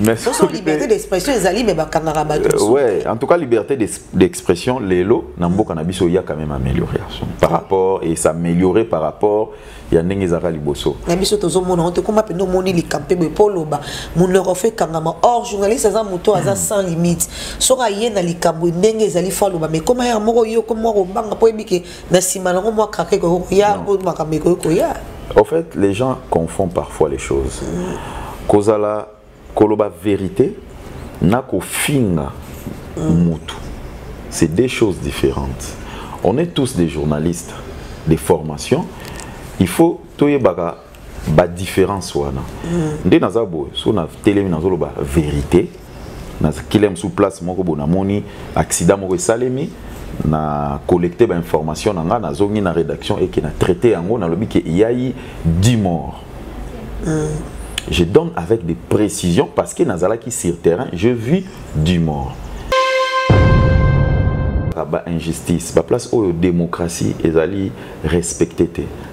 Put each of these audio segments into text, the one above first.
Mais sur liberté d'expression, ouais, en tout cas, liberté d'expression, l'élo, Nambo Cannabis, il y a quand même amélioration par rapport, et s'améliorer par rapport, il y a Nengezara Liboso. Nabiso Tozomo, on te combat pour nous moni les campés, mais Poloba, mon refait Kangama, or journaliste, ça mouton, ça sans limite. Sora yen à l'icabo, Nengezali Faloba, mais comment un moro yo, comme moi, au bang, pour ébiquer, Nassimalon, moi, craqué, ya, ya. En fait, les gens confondent parfois les choses. Kozala, Koloba vérité, Nako finga, mutu. C'est des choses différentes. On est tous des journalistes, des formations. Il faut toye baga ba différence wana. Ndé nazabo so na télé nazolo ba vérité. Na kilem sous place moko bona moni accident moko salemi na collecter ba information na nga nazongi na rédaction et qui na traité yango na lobi que il y a eu 10 morts. Je donne avec des précisions parce que nazala qui sur terrain, je vis 10 morts. Ba injustice, ba place où démocratie ezali respecté,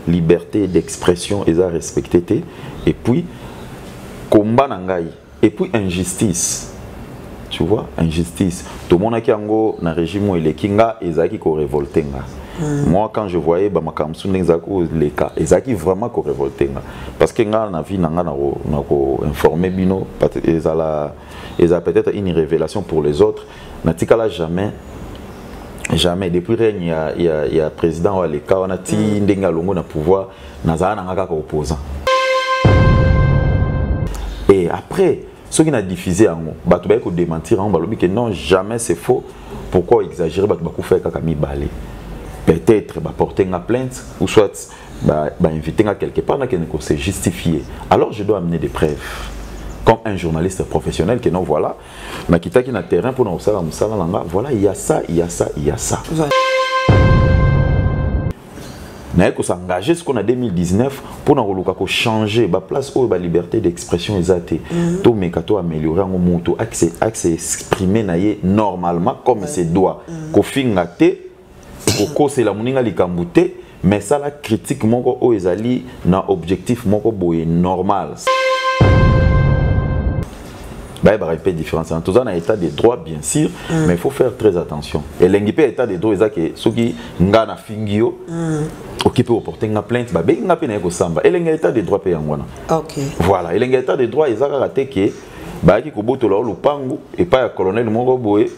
liberté d'expression eza respecté, et puis combat nangai, et puis injustice. Tu vois, injustice. Tout le monde a qui ango na régime et les kinga ezaki ko révolter nga. Moi quand je voyais ba makamsu ngezako les cas ezaki vraiment ko révolter nga parce que nga na vie nanga na ko informer bino ezala peut-être une révélation pour les autres. Natikala jamais depuis règne il y a président les cas on a ti ndenga longo na pouvoir nazana nanga ka opposant. Et après ceux qui ont diffusé en haut, ils vont démentir en haut, que non, jamais c'est faux. Pourquoi exagérer? Ils vont faire comme balé. Peut-être porter une plainte ou soit inviter quelque part, c'est justifié. Alors je dois amener des preuves. Comme un journaliste professionnel qui non voilà, mais qui est terrain pour nous voilà, il y a ça, il y a ça, il y a ça. Mais qu'on s'engager ce qu'on a 2019 pour nous changer la place où la liberté d'expression est atteinte. Tout mais quand améliorer en moto accès exprimer normalement comme c'est doit. Qu'on fingaté, qu'on c'est la moninga likambouté, mais ça la critique moko o ezali na objectif moko boye normal. Bah, il y a une différence. En tout cas, dans l'état des droits, bien sûr, mais il faut faire très attention. Et l'engipé état des droits, c'est ceux qui n'ont fingio, qui peuvent porter une plainte, bah, il n'y a pas de samba. Et l'état des droits, ok. Voilà. Et l'état des droits, ils ont raté que, bah, qui koboto là, le pangu, et pas le colonel Mongoboé.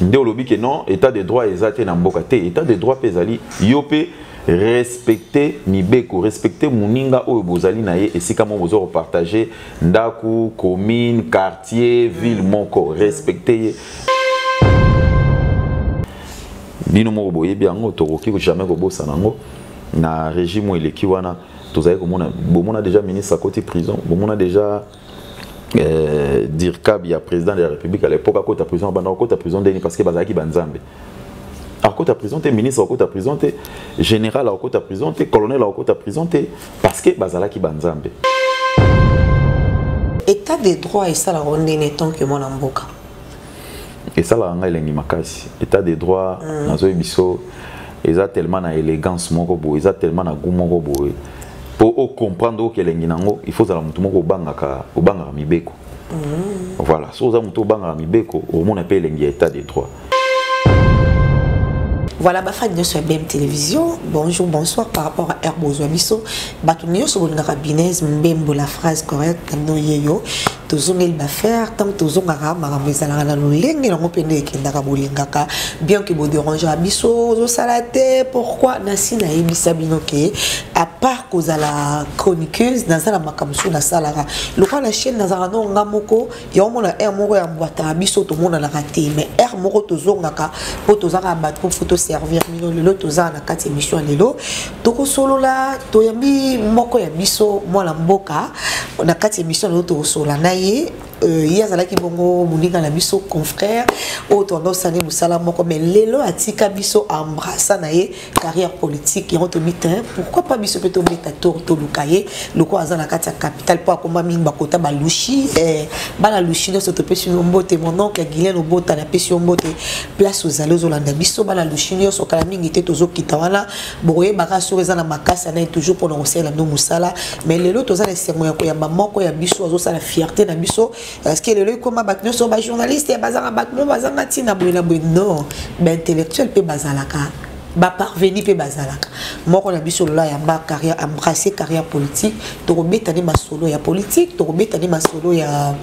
Ndé lobby que non, état des droits, ils ont été dans Mbokate. État des droits, pesali, yopé. Respecter Nibeko, respecter Mouninga ou Bozali Naye et si comment vous aurez partagé Ndaku, commune, quartier, ville, Moko, respecter. Bino mo boye bien ngo toroki jamais ko bossa nango na régime ile kiwana tozaye ko mona déjà ministre à côté prison, mona déjà Dirkab il y a président de la République à l'époque à côté prison banda côté prison deni parce que bazaki banzambe. À côté prison, ministre à côté prison, général à côté prison, colonel à côté prison, parce que bazala qui banzambe. État des droits et ça la ronde n'est tant que mon amboka. Et ça la ranga elengi makasi. État des droits, nazo biso, ils a tellement na élégance moko boy, ils a tellement na goût moko boy. Pour comprendre que elengi nango, il faut zala mutu moko bangaka, obanga mibeko. Voilà, so za mutu bangaka mibeko, au monde appelle elengi état des droits. Voilà, ma fan de sur BM Télévision. Bonjour, bonsoir par rapport à Herbozo Abisso. Batunio sur le rabinez, mbembo la phrase correcte, no yeyo. Tozong il va faire, tant que tozong ara, maramezala na luleng, et l'on peut qui n'a bolingaka. Bien que vous dérangez Abisso, zo salate, pourquoi Nassi na ebisabinoke, à part cause à la chroniqueuse, dans la makamsu na salara. Le roi la chaîne dans un nom ngamoko, y a au moins un air moro en boîte à Abisso, tout le monde a raté, mais air moro tozongaka, pour tozara battre pour photo servir lelo toza na kati émission lelo toko solo la toyambi moko ya biso mwana mboka na kati émission lelo to solo na ye yazala ki bongo muninga na biso confrère au tondo sané musala moko mais lelo atika biso embrassa na ye carrière politique yango to mitin pourquoi pas biso peto beta tour to lukaye loko azala kati capital po akoma mingi bakota balushi bana lushi no soto pesi mbote mon oncle Guilain Obota na pesi mbote place aux allos olanda biso bana lushi no so kala mingi te tozo kitawala boye baka so eza na makasa na toujours pour nous la no musala mais lelo toza na sermo ya ko ya moko ya biso azo sala fierté na biso parce que lelo comme batno so ba journaliste ya bazanga batno bazanga tina boina non ben intellectuel pe bazalaka ba parvenir pe bazalaka moko na biso là ya ba carrière embrasser carrière politique to robeta ni masolo ya politique to robeta ni masolo ya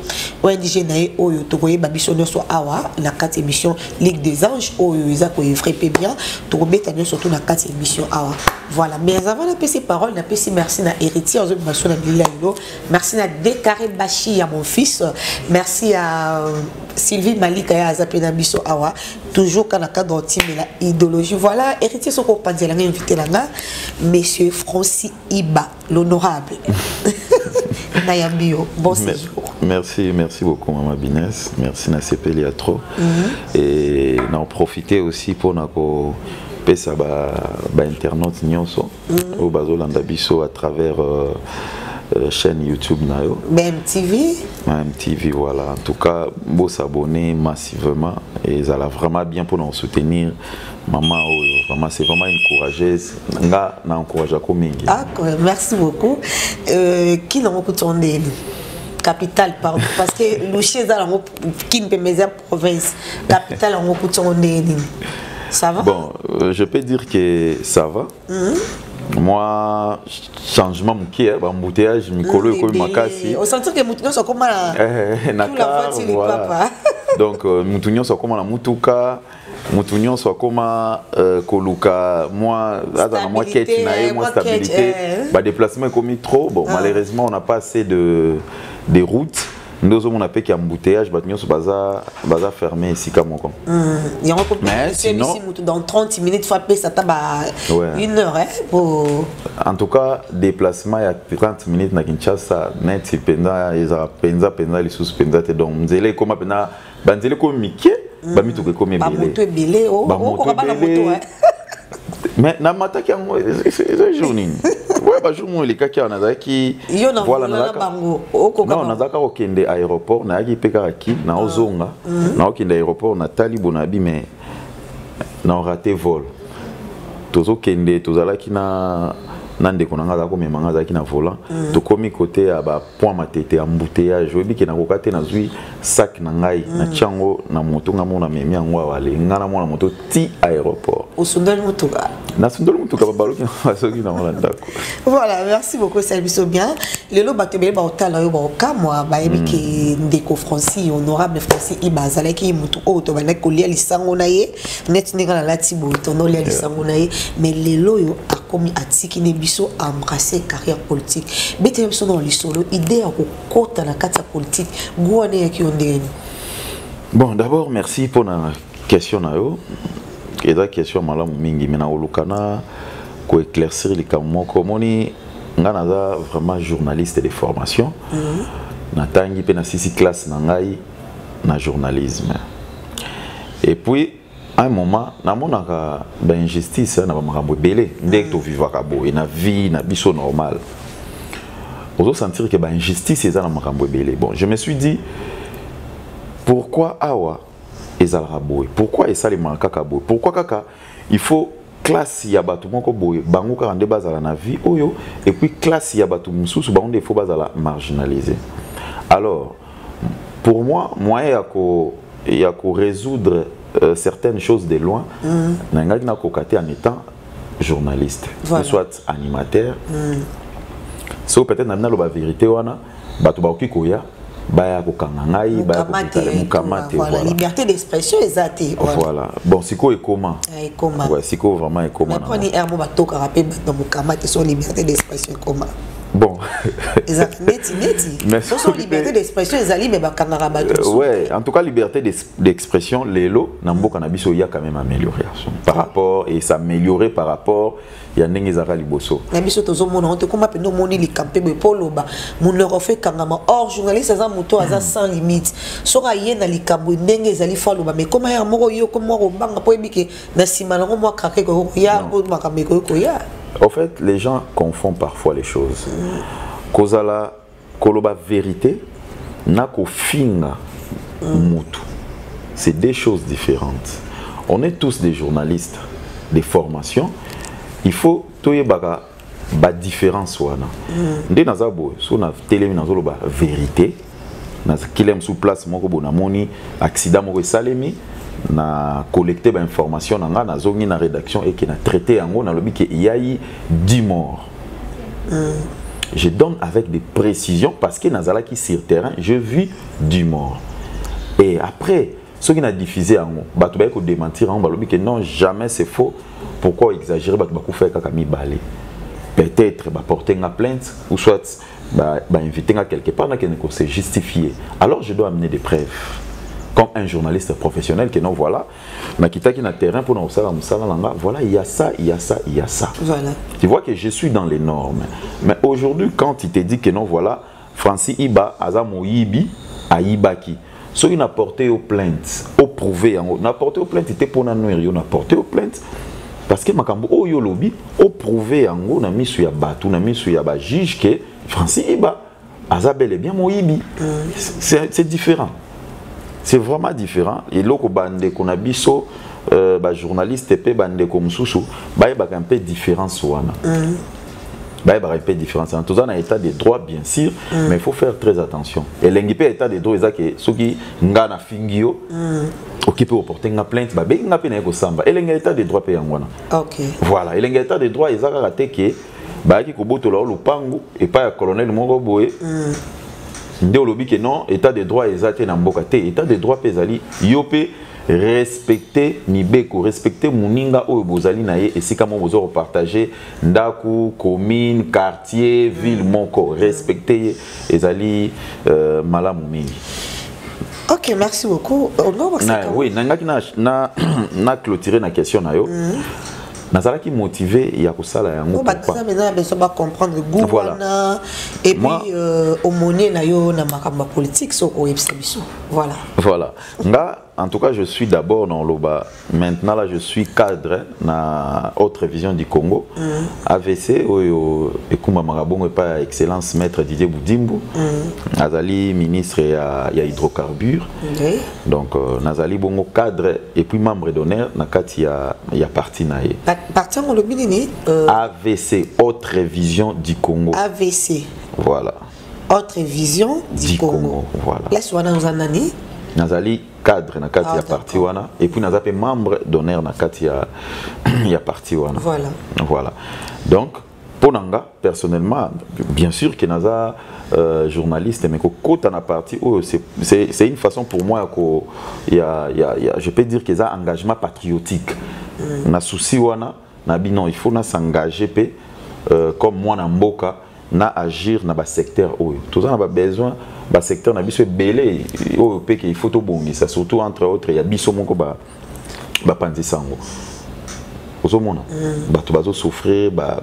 ONG na e oyo to koyeba biso nyonso awa na kati émission Ligue des Anges oyo eza ko evre pe bien to robeta ni surtout na kati émission awa voilà mais avant la PC parole na PC merci na héritier ozo biso na bilalo merci na Décaré Bachi ya mon fils merci à Sylvie Malika ya azapena biso awa toujours quand la cadre team la idéologie voilà héritier son compagnie la invité là monsieur Francis Iba l'honorable Nayambio bon séjour merci beaucoup maman Binès merci na CPL à trop et n'en profiter aussi pour nako pesa ba internaute nyonso au bazolanda biso à travers chaîne YouTube nayo MTV voilà en tout cas beau s'abonner massivement et ça l'a vraiment bien pour nous soutenir maman vraiment c'est vraiment une courageuse nga na encourage à mingi merci beaucoup qui n'a pas tourné capitale pardon parce que le chez ça qui ne peut mes province capitale en beaucoup tourné ça va bon je peux dire que ça va moi changement qui est embouteillage micolo et comme makasi on sentit que mutunyo so comme la voiture papa donc mutunyo so comme la mutuka mutunyo so comme koluka moi dans moi quête na moi stabilité ba déplacement comme trop bon malheureusement on n'a pas assez de routes. Nous avons appelé qu'il y a un embouteillage, nous sommes fermé ici comme mais sinon, dans 30 minutes, il faut appeler ça une heure. En tout cas, déplacement il y a 30 minutes na Kinshasa, net penda les sous penda te donc nzele comme penda banzele comme Mickey, ba mitu comme belé mais na mata ki yango c'est journée ouais ba jour mo les kaki on a qui voilà non on a zaka okende aéroport na yaki peka ki na ozonga na okende aéroport na tali bonabi mais na raté vol tozo kende tozala ki na nande konanga za ko memanga za ki na volant to komi côté ya ba point matete embouteillage obi ke na kokate na zui sac na ngai na chango na moto ngamo na memi yango wale ngana mo na moto ti aéroport osundel mutuka na sundel mutuka babaloki asoki na wala ndako voilà merci beaucoup service bien lelo batebele ba otala yo ba okamwa ba yebi ke ndeko Francis honorable Francis Ibazala ki mutu o to bana ko lia lisango na ye net ninga na lati bo to no lia lisango na ye mais lelo yo akomi atiki ne biso embrasser carrière politique bete biso dans l'isolo idée à kokota na kata politique gouane ya ki ondeni bon d'abord merci pour la question na yo et la question malamu mingi mena olukana ko éclaircir les camons komoni ngana vraiment journaliste de formation na tangi pe na sisi classe na ngai na journalisme et puis à un moment na monaka ba injustice na ba makambo belé ndek to vivaka boye na vie na biso normal ozo sentir que ba injustice eza na makambo belé bon je me suis dit pourquoi awa ezalaka boye pourquoi esalema kaka boye pourquoi kaka il faut classe ya batu moko boye bango kaka nde bazala na vie oyo et puis classe ya batu mususu bango nde faut bazala marginalisé alors pour moi moyen ya ko résoudre certaines choses de loin nangaki na kokate en étant journaliste soit animateur so peut-être na lo ba vérité wana batu ba okikoya baya kokanga ngai baya mukamate voilà liberté d'expression exacte voilà bon siko et comment ouais siko vraiment et comment na poni herbo batoka rapé dans mukamate sur liberté d'expression comment Bon. Mais sur liberté d'expression, ils allaient mais ouais, en tout cas, liberté d'expression, l'élo, Nambo Cannabis, il y a quand même amélioration par rapport, et s'améliorer par rapport, il y a Nengezara Liboso. Nabiso Tozomono, on te comme appelle moni li campé, mais poloba, mon refait kangama, or journaliste, ça mouton, ça sans limite. Sora yen ali kambo, Nengezali faloba, mais comment un moro yo, comme moi, au bang, pour ébiquer, Nassimalon, moi, craqué, ya, ya. En fait, les gens confondent parfois les choses. Kozala, koloba vérité, nako finga mutu. C'est des choses différentes. On est tous des journalistes, des formations. Il faut toye baga ba différence wana. Ndé nazabo, so na télé nazolo ba vérité. Naz kilem sous place moko bona moni accident moko salemi. Na collecter ba information nanga na zongi na rédaction et qui na traité yango na lobi que il y a eu 10 morts. Je donne avec des précisions parce que nazala qui sur terrain, je vis 10 morts. Et après ceux qui n'a diffusé yango bato ba ko démentir yango ba lobi que non jamais c'est faux. Pourquoi exagérer bato ba ko faire kaka mi balé. Peut-être ba porter une plainte ou soit ba inviter quelque part na que ne se justifier. Alors je dois amener des preuves. Comme un journaliste professionnel qui non voilà, mais qui est na terrain pour nous voilà, il y a ça, il y a ça, il y a ça. Voilà. Tu vois que je suis dans les normes. Mais aujourd'hui, quand il te dit que non voilà, Francis Iba, Azamo Ibi, Aibaki, ceux qui n'ont porté aux plaintes, au prouvé, n'a porté aux plaintes, il était pour nous nourrir, n'a porté aux plaintes. Parce que Makambo, au Yolobi, au prouvé, on a mis sur ya batou, on a mis sur ya ba juge que Francis Iba, Azabel est bien mon Ibi. C'est différent. C'est vraiment différent. Et là, qu'on a biso, journaliste et bande comme sous, bah il y a un peu de différence wana. Bah il y a un peu de différence. En tout cas, on a état des droits bien sûr, mais il faut faire très attention. Et l'engipé état des droits, c'est que ceux qui ngana fingio, qui peut porter une plainte, bah ben ngapé na ko samba. Et l'état des droits payant wana. Ok. Voilà. Et l'état des droits, ils ont raté que bah qui ko boto lo lupangu et pas colonel moko boye. Ndé olobi que non, état de droit exacté na mboka te, état de droit pezali yopé respecter mibeko, respecter muninga oyo bozali na ye esika mo bozo partager ndaku, commune, quartier, ville moko, respecter ezali malamu mingi. OK, merci beaucoup. Oui, na clôturer na question na yo. Nazala qui motivé il y a pour ça là yango pourquoi maintenant besoin de comprendre le goût voilà. Et puis aumônier na yo na makamba politique so ko yebisa voilà nga en tout cas je suis d'abord dans l'Oba maintenant là je suis cadre na autre vision du Congo AVC oyo ekumba marabongo pas excellence maître Didier Boudimbo Nazali ministre ya hydrocarbures donc Nazali bongo cadre et puis membre d'honneur na kati ya parti na ye parti on le binini AVC autre vision du Congo AVC voilà autre vision du Congo voilà laisse wana nzanani Nazali cadre na kati ya parti wana et puis nazape membre d'honneur na kati ya parti wana voilà donc pour nanga personnellement bien sûr que naza journaliste mais ko kota na parti c'est une façon pour moi je peux dire que ça engagement patriotique na souci wana na bino il faut na s'engager comme moi na mboka na agir na ba secteur oyo tout ça na ba besoin ba secteur na biso belé oyo pe que il faut to bongisa surtout entre autres ya biso moko ba panzisango ozomona bato bazo souffrir ba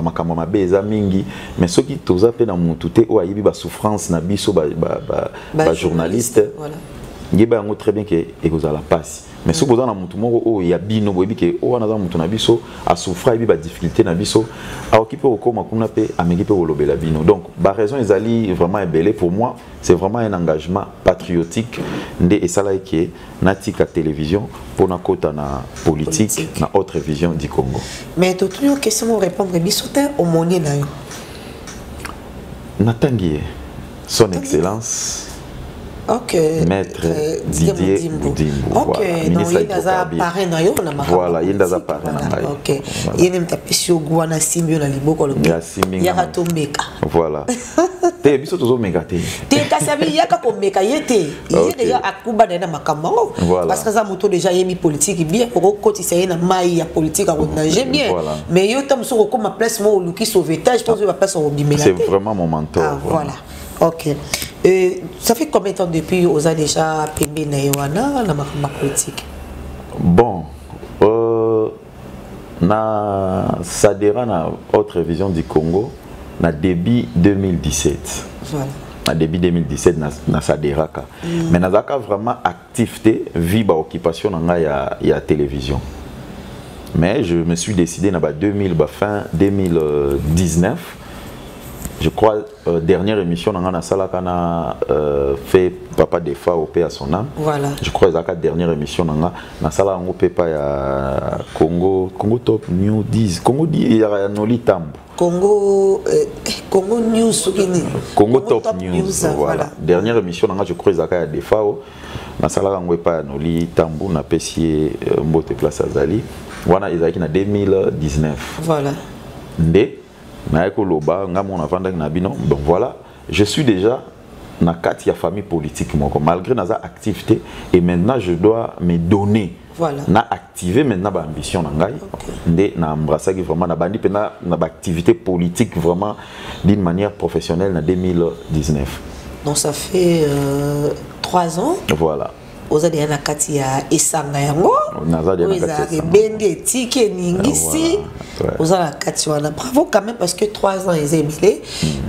makambo mabe eza mingi mais soki toza pe na mutu te oyo ayibi ba souffrance na biso ba journaliste voilà ngeba yango très bien que ekozala passe mais si vous avez un moko o ya bino boyebi ke o wana za mutu na biso a souffrir bi ba difficulté na biso a occupé au koma kuna pe amengi pe olobela bino donc ba raison ezali vraiment ebelé pour moi c'est vraiment un engagement patriotique ndé esala ke natika télévision pour na kota na politique na autre vision du Congo mais tout une question répondre biso te au monier na yo natangié son excellence OK. Maître Didier Boudimbo. OK. Donc il y a parrain na yo na makamba. Voilà, il y a parrain na yo. OK. Il y a même tapé sur Guana Simbio na liboko le. Il y a Simbio. Il y a Tombeka. Voilà. te biso tozo meka te te kasabi yaka ko meka yete il déjà akuba na makambo parce que ça moto déjà yemi politique bien ko kotisa na mai ya politique ko nager bien mais yo tam so ko ma place mo luki sauvetage pour la place au bimela c'est vraiment mon mentor voilà OK ça fait combien de temps depuis aux a déjà pembe na yoana na makambo politique bon na Sadera na autre vision du Congo na début 2017 voilà na début 2017 na Sadera ka mais nazaka vraiment activité viba occupation na ya télévision mais je me suis décidé na fin 2019 je crois dernière émission na salaka na fait papa Defa au paix à son âme voilà je crois la dernière émission na sala ngo pepa ya Congo Top News 10 Congo di ya Noli Tambo Congo News Congo Top News voilà dernière émission je crois ya Defa na sala ngo pepa ya Noli Tambo na pesier mbote place azali wana ezaki na 2019 voilà nde na ekoloba nga mon avanda na bino donc voilà je suis déjà na kati ya famille politique malgré naza activité et maintenant je dois me donner voilà na activer maintenant ba ambition na ngai nde na embrassaki vraiment na bandi pena na ba activité politique vraiment d'une manière professionnelle na 2019 donc ça fait 3 ans voilà ozali na kati ya esanga yango nazali na kati ya bende tike ningisi ozala kati wana bravo quand même parce que 3 ans ezebele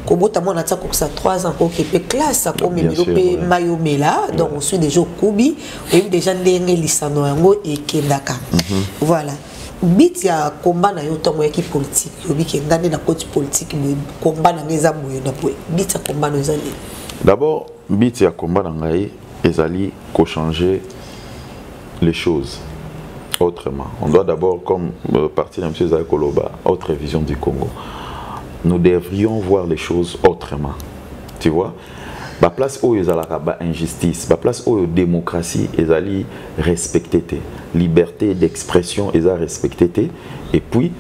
kobota mona tsa ko sa 3 ans ko kepe classe ko memelo pe mayomela donc on suit déjà kubi et déjà ndenge lisano yango ekendaka voilà bit ya combat na yo tongo ya ki politique yo biki ngande na côté politique mais combat na ngeza moyo na boy bit ya combat no ezali d'abord bit ya combat na ngai ezali ko changer les choses autrement. On doit d'abord, comme partir de M. Zaya Koloba, autre vision du Congo. Nous devrions voir les choses autrement. Tu vois? La place où il y a injustice, la place où il y a démocratie, ils allaient respecter liberté d'expression, ils allaient respecter et puis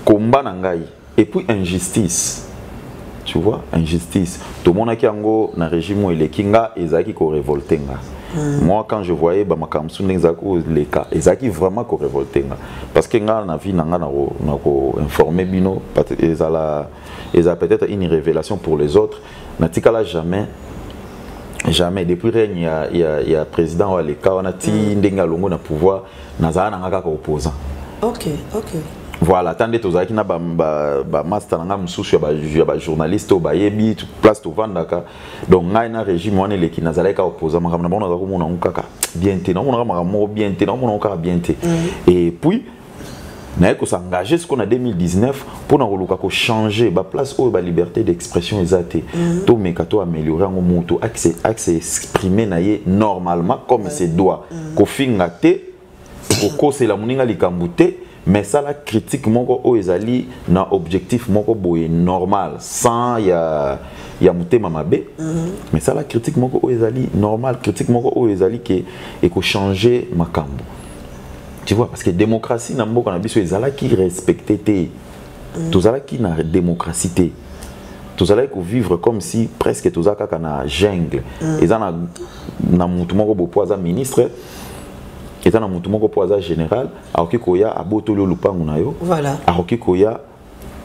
combat nangai et puis injustice. Tu vois, injustice. Tout le monde qui a un régime où il est kinga, ils allaient ko révolter. Moi, quand je voyais les cas, ils allaient vraiment ko révolter. Parce que nga na vie nanga na ko informer bino, ils a peut-être une révélation pour les autres. Natikala jamais depuis règne il y a président wa leka on a ti ndenga longo na pouvoir nazala nanga ka opposant. OK. Voilà, attendez tous qui na ba master nga mususu ya ba journaliste au bayebi place to vandaka. Donc nga na régime wana leki nazala ka opposant makamna bona ko mona nkaka bien te na mona makammo bien te na mona nkaka bien te. Et puis na ko s'engager ce qu'on a 2019 pour na changer ba place où ba liberté d'expression ezate to mekato améliorer ngo moto accès exprimer na ye normalement comme c'est doit ko finga te ko c'est la moninga likambute mais ça la critique moko o ezali na objectif moko boye normal sans ya mutema mabe mais ça la critique moko o ezali normal critique moko o ezali que et ko changer makambo. Tu vois, parce que la démocratie, na mboka na biso ezala qui respecté tous ala qui na démocratie tous ala ko vivre comme si presque tous aka na jungle ezana na mutu moko bopoza ministre ezana mutu moko poza général akoki koya abotolo lupangu na yo voilà akoki koya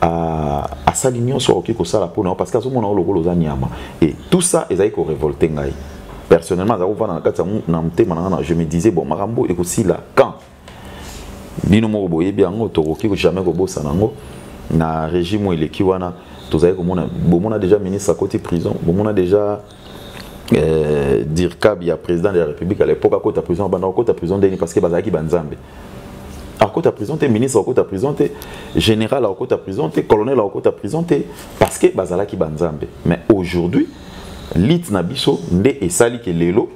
à salignon so akoki ko sala pona parce que azo mona lokolo za nyama et tout ça ezali ko révolter ngai personnellement za ko na kata na mtema na je me disais bon makambo et aussi là quand bino moko boyebi yango tokoki ko jamais ko bossa nango na régime où eleki wana tozali komona bomona déjà ministre à côté prison bomona déjà Dirkab il y a président de la République à l'époque à côté prison bana côté prison deni parce que bazaki banzambe à côté prison te ministre à côté prison te général à côté prison te colonel à côté prison te parce que bazalaki banzambe mais aujourd'hui lit na biso nde esali ke lelo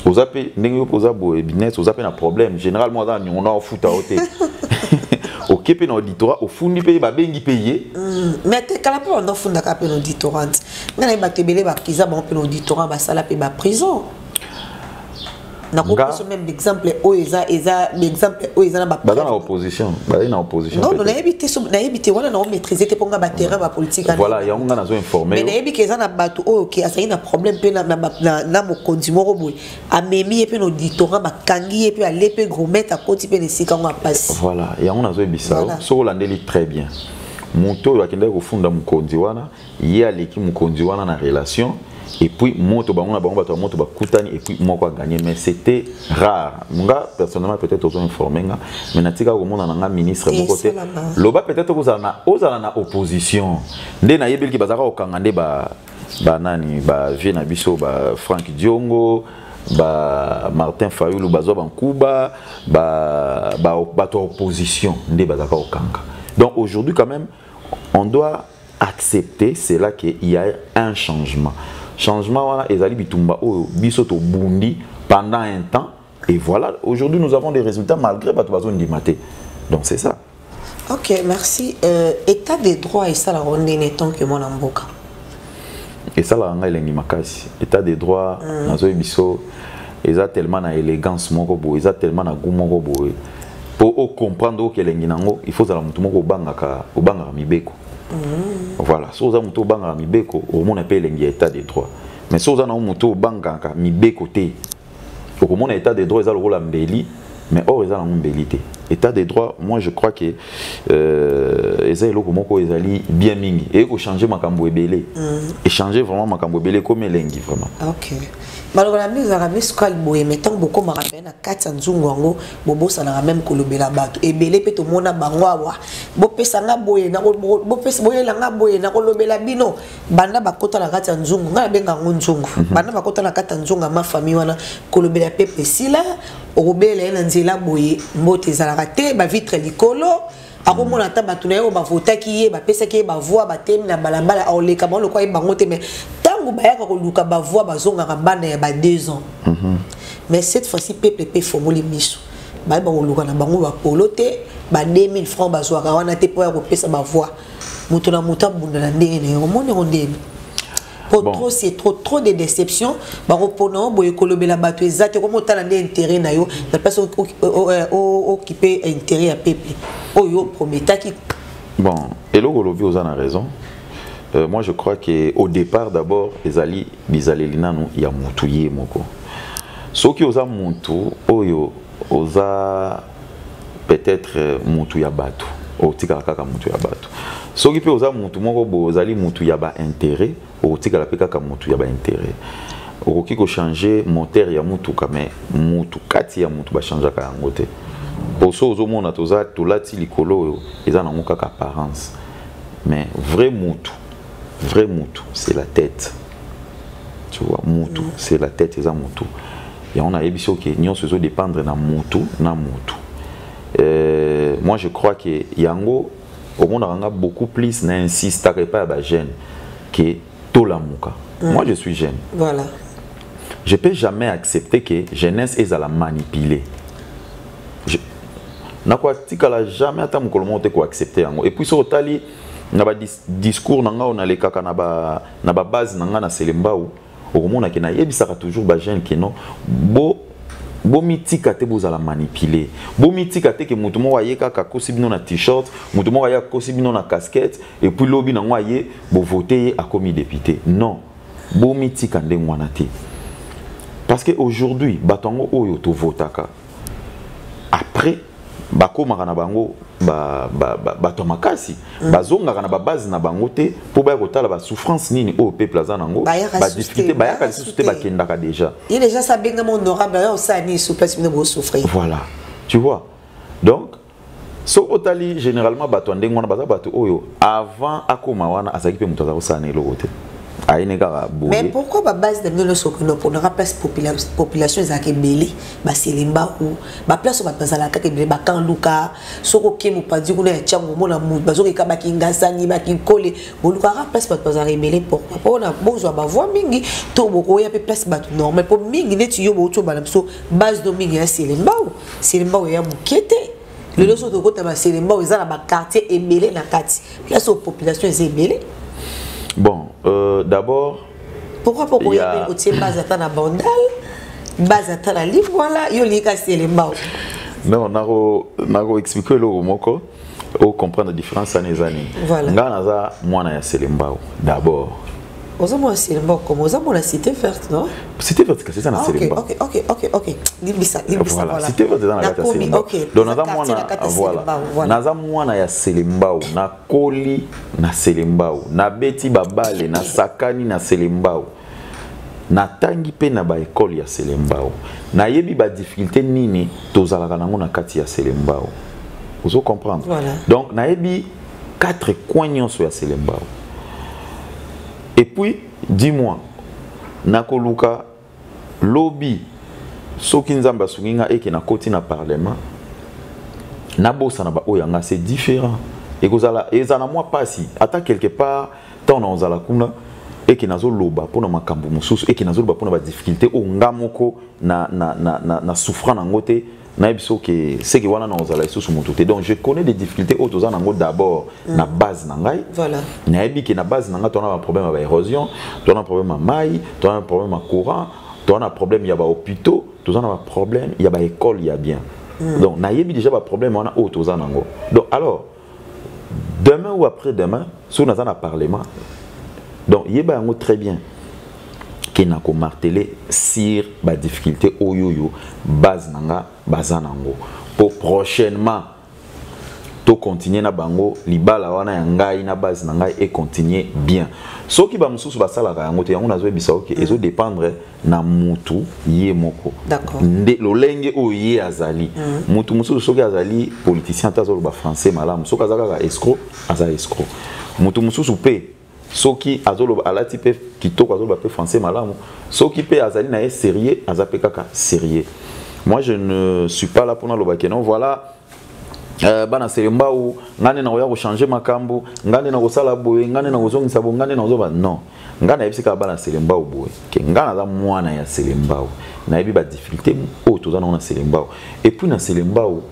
ozape ndenge poza bo business ozape na problème généralement dans on a futa hote OK pe na auditorat au fundi pe ba bengi payer mais te kala pe on funda ka pe na auditorat ngana ba tebele ba kiza ba pe na auditorat ba sala pe ba prison na ko même exemple oeza exemple oeza na ba dans l'opposition na opposition non na éviter wana na maîtriser te ponga ba terrain ba politique voilà ya nga na zo informer mais na éviter eza na bato OK asa ina problème pe na mokonzi moko boy amemi pe no ditorat ba kangi pe ale pe gros mettre à côté pe ne sikanga passe voilà ya nga na zo ebisa so landeli très bien moto yakenda ko funda mokonzi wana ye aleki mokonzi wana na relation. Et puis, moto bakutani et puis moko a gagné, mais c'était rare. Moi personnellement peut-être aux informés, mais natika au monde en ministre de côté. Loba peut-être aux na opposition. Ndé na yebel ki bazaka au kangande ba nani ba Viena biso ba Frank Diongo ba Martin Fayulu bazo bankuba ba opposition ndé bazaka au kanga. Donc aujourd'hui quand même on doit accepter c'est là qu'il y a un changement. Changement voilà ezali bitumba o biso to bundi pendant un temps et voilà aujourd'hui nous avons des résultats malgré bato bazo ndimate. Donc c'est ça. OK, merci. État des droits et ça la ronde neton que mon amboka. Et ça la nga elengi makasi. État des droits nazo biso eza tellement na élégance moko bo eza tellement na goût moko bo pour comprendre que elengi nango il faut za la mutu moko bangaka mibeko. Voilà, si vous avez un banga mibeko, au moins appelle l'état des droits. Mais si vous avez un banga mibeko té, au moins l'état des droits, ils ont le rôle d'embellir, mais or ils ont l'embellité. État des droits, moi je crois que ils ont bien mingi et ils ont changé ma cambo belé, et changer vraiment ma cambo belé comme elengi vraiment. OK. Malgré nous avons scal boye mettons beaucoup ma rappel na 400 nzungu bobo ça na même kolobela bato et belé pe to mona bangwa bo pesa nga boye na bo pesa boye la nga boye na kolobela bino banda bakota na 400 nzungu nga benga nzungu banda bakota na 400 nzungu ma famille wana kolobela pepe sila obela na nzela boye mbote za raté ba vitre likolo akomona ta bato na yo ba votaki ye ba pesa ki ba voix ba temi na balabala oleka ba lo kwa bango te mais tango ba yaka ko luka ba voix ba zonga bana ya ba 2 ans. Mais cette fois-ci peuple pe formoli miso ba ba luka na bango ba polote ba 2000 francs ba zoaka wana te po ya ko pesa ba voix mutu na muta bunda na ndenge ne omone ondeni. Pour trop c'est trop de déceptions ba reponant boye kolobela bato ezate comme otala ndé intérêt na yo la personne occupé intérêt à peuple oyo prometaki. Bon et le golobi aux a raison. Moi je crois que au départ d'abord ezali bizalelina no ya mutu ye moko soki oza mutu oyo oza peut-être mutu ya bato otikala kaka mutu ya bato soki pe oza mutu moko bozali mutu ya ba intérêt otikala pe kaka mutu ya ba intérêt okoki ko changer moteur ya mutu kame mutu kati ya mutu ba changer ka yango te poso ozomona toza tolati likolo eza na kaka apparence mais vrai mutu c'est la tête. Tu vois, mutu, c'est la tête, c'est un mutu. Et on a ébiso que nous devons dépendre de mutu, na mutu. Moi, je crois que yango, au monde a beaucoup plus n'insiste pas à la jeune que tout la muka. Moi, je suis jeune. Voilà. Je peux jamais accepter que jeunesse est à la manipuler. Na quoi tikala jamais ata mukolomo te ko accepter yango. Et puis sur tali na ba discours nanga on ale kaka na ba base nanga na selembao okomona ke na yebisaka toujours ba jeune ke non bo mitika te bozala manipuler bo mitika te ke mutu mo waye kaka kosi bino na t-shirt mutu mo waye kosi bino na casquette et puis lobi na waye bo voter a commis député non bo mitika ndengwana te parce que aujourd'hui batongo oyo to votaka après bakoma na bango bato makasi bazonga na ba base na bango te po ba kotala ba souffrance nini au peuple za nango ba difficulté ba yaka souffrité ba kendaka déjà il déjà ça bien honorable là ça ni souffrance ne bo souffrir voilà tu vois donc so otali généralement bato ndengwana bato oyo avant akoma wana asaki pe muto za kosana eloko te. Mais pourquoi la base de nous sommes pour ne pas population est belé, bah c'est limba ou bah place où bah la carte belé bah quand Luka, soko qui nous pas dit qu'on est tiens on a mou bah soko qui bah qui ngasani bah qui colle, bon Luka place bah rebelle pourquoi on a besoin bah voir mingi, tout beaucoup y a place bah normal pour mingi net yo beaucoup bah so base de mingi c'est limba ou y a mouquette. Le leçon de côté bah c'est limba ou ils ont la quartier est belé na quartier, place où population est belé. Bon, d'abord... Pourquoi il y a une base à Bandal Bazata la livre voilà yo lika Selembao. Non, nako expliquer le moko ou comprendre la différence en les années. Voilà. Ngana mwana ya Selembao d'abord. Ozamo Selembao comme ozamo la cité verte non? Cité verte c'est ça na Selembao. OK. Libisa voilà. Cité verte dans la Selembao. Donc naza mwana voilà. Naza mwana ya Selembao na koli na Selembao na beti babale na sakani na Selembao. Na tangi pe na ba école ya Selembao. Na yebi ba difficulté nini tozalaka nango na kati ya Selembao. Vous comprendre? Voilà. Donc na yebi 4 coins nyonso ya Selembao. Et puis dis-moi nakoluka lobby soki nzamba sunginga eke na koti na parlement na bossa na ba oyanga c'est différent. Et kozala ezana moi pasi ata quelque part tant on ozala kuna et qui nazo loba pour na makambo mususu et qui nazo loba pour na ba difficulté o ngamoko na souffrant na ngote na biso que c'est que wana na ozala isusu mututé. Donc je connais des difficultés au toza nango d'abord na base na ngai. Voilà. Na yebi que na base na nga to na un problème avec érosion, to na un problème à maille, to na un problème à courant, to na un problème il y a ba hôpitaux, to na un problème il y a ba école il y a bien. Donc na yebi déjà ba problème wana au toza nango. Donc alors demain ou après-demain, si on a un parlement. Donc, il y a très bien qui n'a qu'à marteler sur la difficulté au yo base nanga bazanango pour prochainement to continuer na bango libala wana yangai na base nanga et continuer bien. Ce qui va mususu basala ka yango te yango nazo bisa OK ezo dépendre na mutu ye moko. D'accord. Lolenge o ye azali. Mutu mususu soki azali politicien tazo ba français malamu soki azaka ka escroc azali escroc. Mutu mususu pe soki azolo alati pe kitoko azolo ba français malamu soki pe azali na sérieux azape kaka sérieux. Moi je ne suis pas là pour na lobake non voilà bana Selembao ngane na ko changer makambo ngane na ko sala boye ngane na ko zongisa bo ngane na ko ba non ngana yebisika bana Selembao boye ke ngana za mwana ya Selembao na yebi ba difficulté o to za na Selembao et puis na Selembao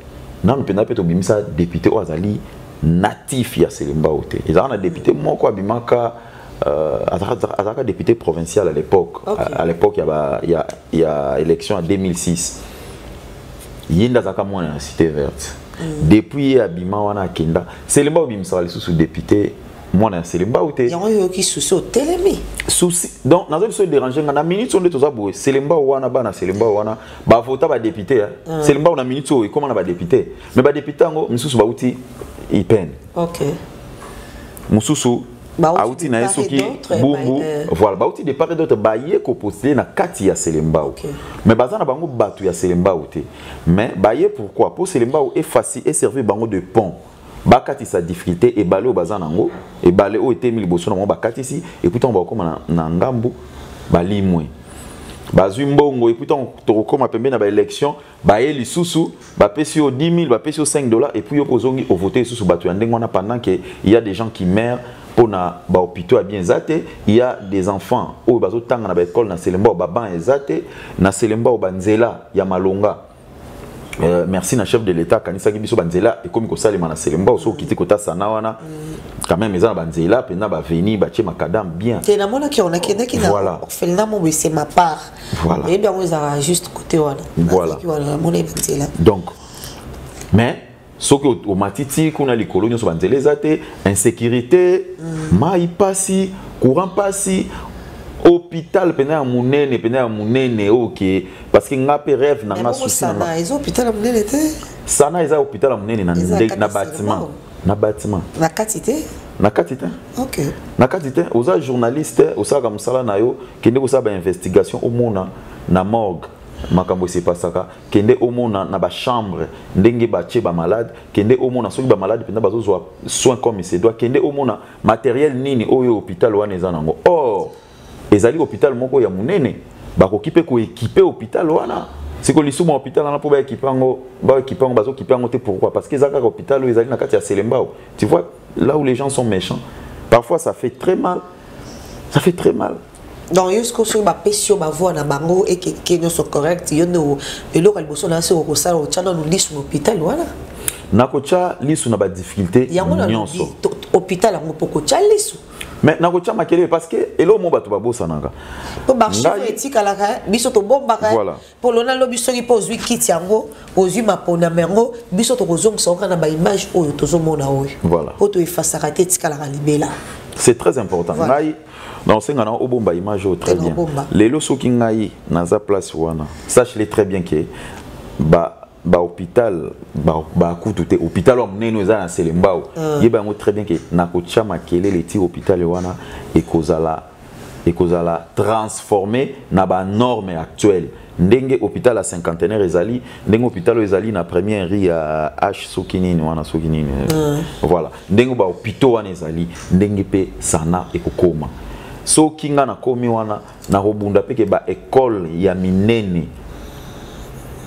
na mpena pe to bimisa député o azali natif ya Selembao te. Ils ont un député moko abimaka azaka député provincial à l'époque. Okay. À l'époque il y a élection en 2006. Yinda zaka mwana na cité verte. Depuis abima wana kenda Selembao bimsa les sous député mwana Selembao te. Yango ki souci au télémi. Souci donc nazo biso déranger na minute on de toza boye Selembao wana bana Selembao wana ba vota ba député hein. Selembao na minute o comment na ba député. Mais ba député ngo misusu ba uti ipen. OK. Mususu auti na esoki bumbu voilà bauti de part et d'autre baye ko poster na kati ya Selembao. Okay. Mais bazana bango batu ya Selembao te. Mais baye pourquoi pour Selembao est facile et servir bango de pont. Bakati sa difficulté et balé au bazana ngo et balé au été mil bosso na bakati ici et puis on va comme na ngambu bali mwe. Bazumbongo et puis on comme pembe na ba élection baye lisusu ba pesi au 10 000 ba pesi au $5 et puis opozongi au voter sous batu ndengona pendant que il y a des gens qui meurent pour na ba hôpitaux bien zate il y a des enfants au bazo tanga na ba école na Selembao ba ban ezate na Selembao banzela ya malonga. Merci na chef de l'état kanisa ki biso banzela et comme ko salema na Selembao so kiti kota sana wana quand même ezana banzela pena ba veni ba che makadam bien te na mona ki on a kenda ki na felna mo c'est ma part voilà et bien on a juste côté wana voilà donc mais ce que au matiti kuna likolo nyo so banzela ezate insécurité mai pasi courant pasi hôpital pena munene OK parce que ngape rêve na nga souci na ils hôpital munene te sana eza hôpital munene na bâtiment na katité OK na katité oza journaliste osaka musala na yo kende ko saba investigation au mona na morgue makambo se pasaka kende au mona na ba chambre ndenge ba tche ba malade kende au mona soki ba malade pena bazo zo soin comme il se doit kende au mona matériel nini oyo hôpital wana eza nango or ezali hôpital moko ya munene bakokipe ko équiper hôpital wana siko lisuma hôpital na po ba équipango bazo équipango te pourquoi parce que ezaka hôpital ezali na kati ya Selembao tu vois là où les gens sont méchants parfois ça fait très mal donc jusqu'au sur ba pesio ba voix na bango et que nous sont corrects yo no elo ka liboso na se ko sala o chano no lisu hôpital wana na ko cha lisu na ba difficulté nyonso hôpital ngo poko cha lisu mais na ko chama kele parce que elo mo bato babosa nanga po marché éthique ala biso to bomba ka pour lona lo biso ki pozwi kit yango ozwi mapona mengo biso to kozong soka na ba image oyo tozo mona oyo voilà po to efasa ka éthique ala libela c'est très important ngai non c'est ngana o bomba image très bien lelo soki ngai naza place wana sache-le très bien que ba hôpital ba kutu te hôpital wa mneno eza na selembao yeba ngo très bien que na ko chama kele le ti hôpital wana e kozala transformer na ba norme actuelle ndenge hôpital à cinquantenaire ezali ndenge hôpital ezali na première ri ya H sokinini wana sokinini voilà ndenge ba hôpital wana ezali ndenge pe sana ekokoma so kinga na komi wana na robunda peke ba école ya minene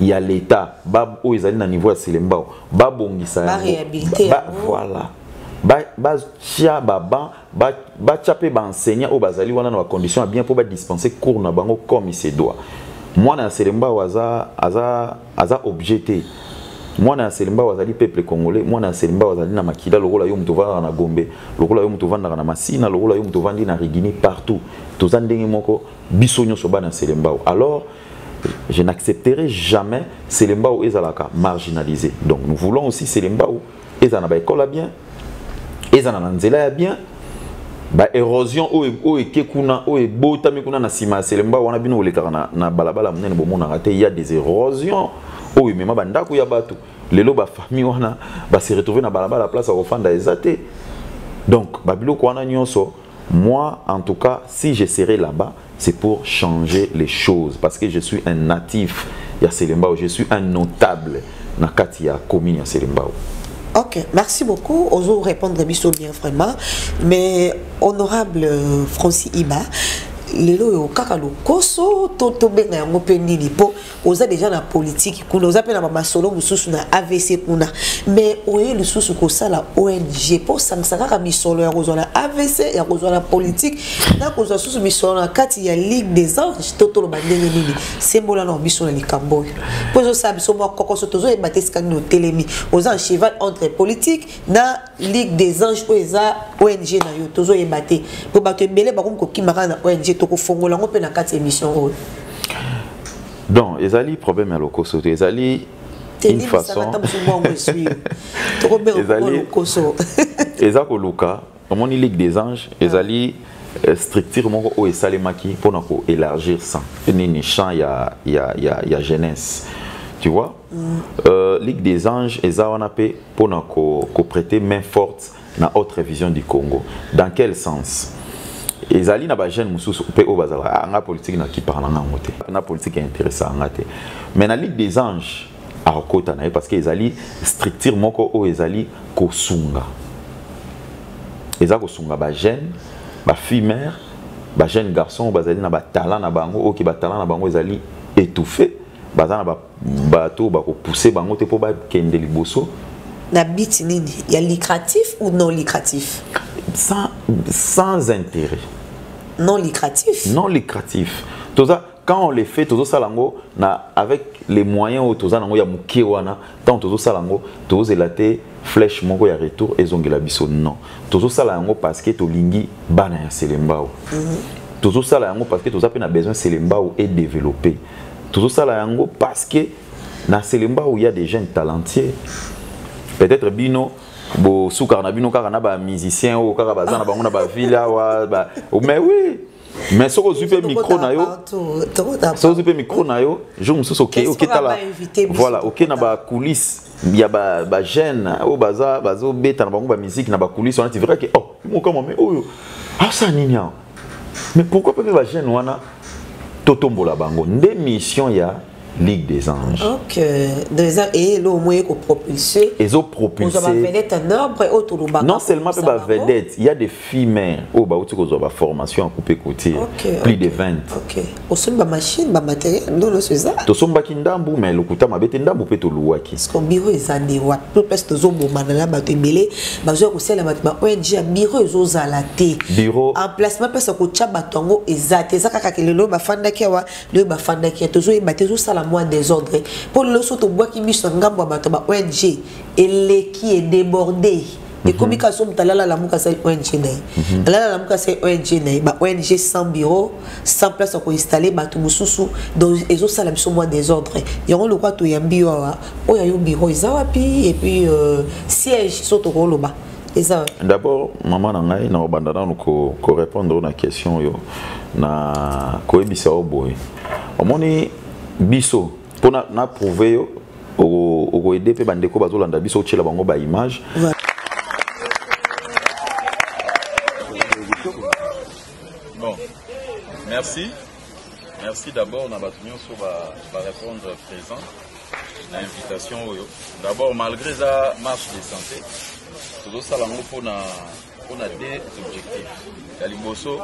ya l'état bab o ezali na niveau ya selembao babongisa voilà ba chia baba ba chape ba enseignant o bazali wana na condition bien pour ba dispenser cours na bango comme il se doit moi na selembao aza objecté moi na selembao azali peuple congolais moi na selembao azali na makila lokola yo mutu vanda na Gombe lokola yo mutu vanda na Masina lokola yo mutu vandi na Rigini partout toza ndenge moko biso nyoso ba na selembao alors je n'accepterai jamais Selembao ezalaka marginalisé. Donc nous voulons aussi Selembao ezana ba école bien, ezana na nzela bien, ba érosion o ekekuna o ebota mikuna na sima Selembao wana bino olekaka na balabala munene bomona raté il y a des érosions o mema bandako ya bato lelo ba famille wana ba se retrouver na balabala place au fanda ezate. Donc babilo ko wana nyonso moi en tout cas si je serai là-bas c'est pour changer les choses parce que je suis un natif ya Selembao, je suis un notable na kati ya commune ya Selembao. Ok, merci beaucoup. Oso répondre biso bien vraiment, mais honorable Francis Iba, lelo yo kaka lokoso to benga yango pe nini po oza déjà na politique kuna oza pe na masolo mususu na AVC kuna mais oye lisusu ko sala ONG po sangsaka ka misolo ya kozwa na AVC ya kozwa na politique na kozwa susu misolo na kati ya Ligue des Anges toto lo bandenge nini sembola na biso na likambo po zo sa biso mo kokoso tozo e bateska no telemi oza un cheval entre politique na Ligue des Anges po eza ONG na yo tozo e baté po bato ebele ba ko kimaka na ONG donc ezali problème à lokoso ezali une façon ezali koluka omoni Ligue des Anges ezali structure moko o esalemaki pona ko élargir ça nini champ ya jeunesse tu vois Ligue des Anges eza wana pe pona ko prêter main forte na autre vision du Congo dans quel sens ezali na ba jeune mususu pe o bazala nga politique na ki parla nga ngote na politique intéressant ngate mais na Ligue des Anges a kota na parce que ezali structure moko o ezali kosunga kosunga ba jeune ba fille mère ba jeune garçon bazali na ba talent na bango o ki ba talent na bango ezali étouffé bazana ba bato ba ko pousser bango te po ba kende liboso na biti nini ya lucratif ou non lucratif sans intérêt. Non lucratif. Non lucratif. Tout ça, quand on les fait, tout ça lango na avec les moyens où tout ça lango ya mukiwana, tant tout ça lango, tout ça laté flèche mongo ya retour et zongela biso non. Tout ça lango parce que to lingi bana ya Selembao. Tout ça lango parce que tout ça pe na besoin Selembao et développer. Tout ça lango parce que na Selembao il y a des jeunes talentueux. Peut-être bino bo soukar bino kaka na ba musicien ou kaka bazana bango na ba villa wa ba mais oui mais soko zupe micro na yo soko zupe micro na yo je me suis OK tala voilà OK na ba coulisses il y a ba jeune o bazo beta na bango ba musique na ba coulisses on a dit vrai que oh mo comment mais oh ah ça ninia mais pourquoi pas ba jeune wana totombola bango nde mission ya Ligue des Anges. Ok. Et le moyen qu'on propulser. Ils ont propulsé. On va vedette un arbre et autour du non seulement pas vedette, il y a des filles mères au bas où tu as formation à couper côté. Plus de 20. Ok. Au sein de ma machine, ma matériel, non non c'est ça. To somba kindambu mais le kuta ma bete ndambu pe to luwaki. Parce qu'on bureau ils ont des watts. Plus presque zo bomba na ba to belé, ba zo ko sela ma ONG bureau zo zalaté. Bureau. Emplacement pesa ko tchaba tongo ezate za kaka kelelo ba fanda ki wa, le ba fanda ki to zo e batezo sala moins désordre pour le soto bois qui mise en gambo bato ba ONG et les qui est débordé et comme il somme talala la muka c'est ONG né la muka c'est ONG né ba ONG sans bureau sans place pour installer ba tout mususu donc ils ont ça la mission moins désordre et on le croit tout yambi o ya yo bureau izawapi et puis siège surtout ko loba. D'abord, maman nangai na obandana ko répondre na question yo na ko ebisa oboy. Omoni biso pona na prouver yo o aider pe bandeko bazolanda biso tshela bango ba image. Bon. Merci. Merci d'abord na batunyo so ba répondre présent à l'invitation. D'abord malgré la marche de santé tout ça on a des objectifs. La liboso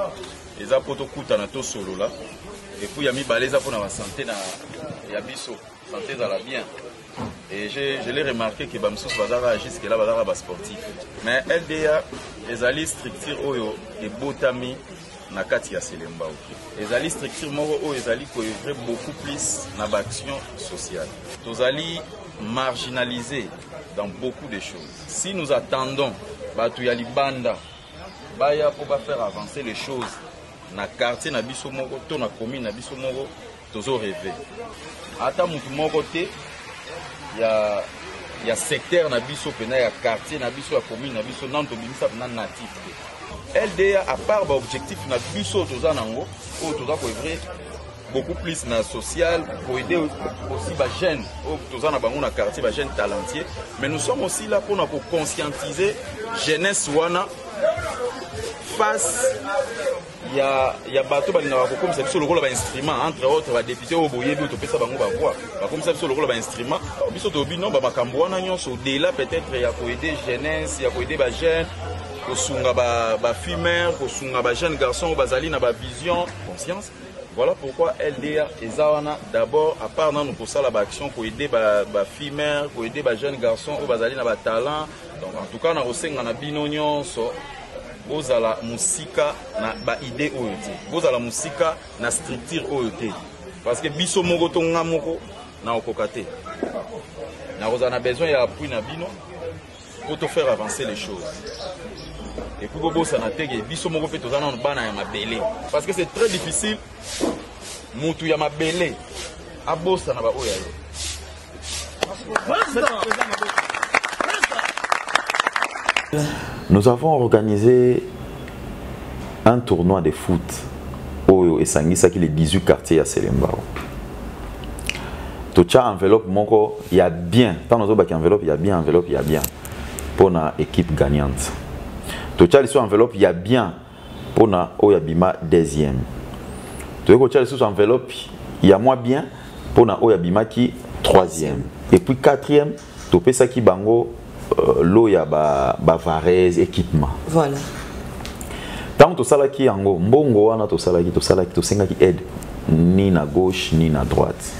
les apoto kuta na to solo là et puis il y a mis baleza pour la santé na ya biso santé ça la bien et je l'ai remarqué que bamsous bazara jusque là bazara ba sportif mais LDA les ali structure oyo et botami na kati ya Selemba les ali structure moko oyo les ali ko œuvrer beaucoup plus na action sociale tous ali marginalisés dans beaucoup de choses. Si nous attendons batu ya libanda baya pour faire avancer les choses na quartier na biso moko to na commune na biso moko tozo rêver ata mutu moko te ya secteur na biso pena ya quartier na biso ya commune na biso nanto bimisa na natif LDA à part ba objectif na biso toza nango o toza ko œuvrer beaucoup plus na social pour aider aussi les jeunes tous en abandon na quartier les jeunes talentueux mais nous sommes aussi là pour conscientiser jeunesse wana face il y a bateau balina ba comme ça sur le rôle ba instrument entre autres ba député au boyebi to pesa bango ba voix ba comme ça sur le rôle ba instrument biso to bino ba makambo wana nyonso de là peut-être il y a pour aider jeunesse il y a pour aider ba jeunes ko sunga ba fumeur ko sunga ba jeunes garçons bazali na ba vision conscience. Voilà pourquoi LDA et Zawana d'abord à part dans nous pour ça la action pour aider les filles mères, pour aider les jeunes garçons au bazali na ba talent. Donc en tout cas na osenga na binonyo so bozala musika na ba idée oyote. Bozala musika na structure oyote. Parce que biso moko to ngamoko na okokate. Na ozana besoin ya appui na bino pour te faire avancer les choses. Et puis bobo ça n'a pas été biso moko fait tozana on bana ya mabele parce que c'est très difficile mutu ya mabele abosa na ba oya yo. Nous avons organisé un tournoi de foot Oyo et Sangisa qui les 18 quartiers à Selembao. Tocha enveloppe moko il y a bien tant nos autres enveloppe il y a bien enveloppe il y a bien pour une équipe gagnante. Tocha les enveloppe il y a bien pour na Oyabima deuxième. Tocha les enveloppe il y a moins bien pour na Oyabima qui troisième. Et puis quatrième topé ça qui bango l'Oya Bavarez équipement. Voilà. Tant que tu as qui ango mbongo wana to sala qui senga qui aide ni na gauche ni na droite.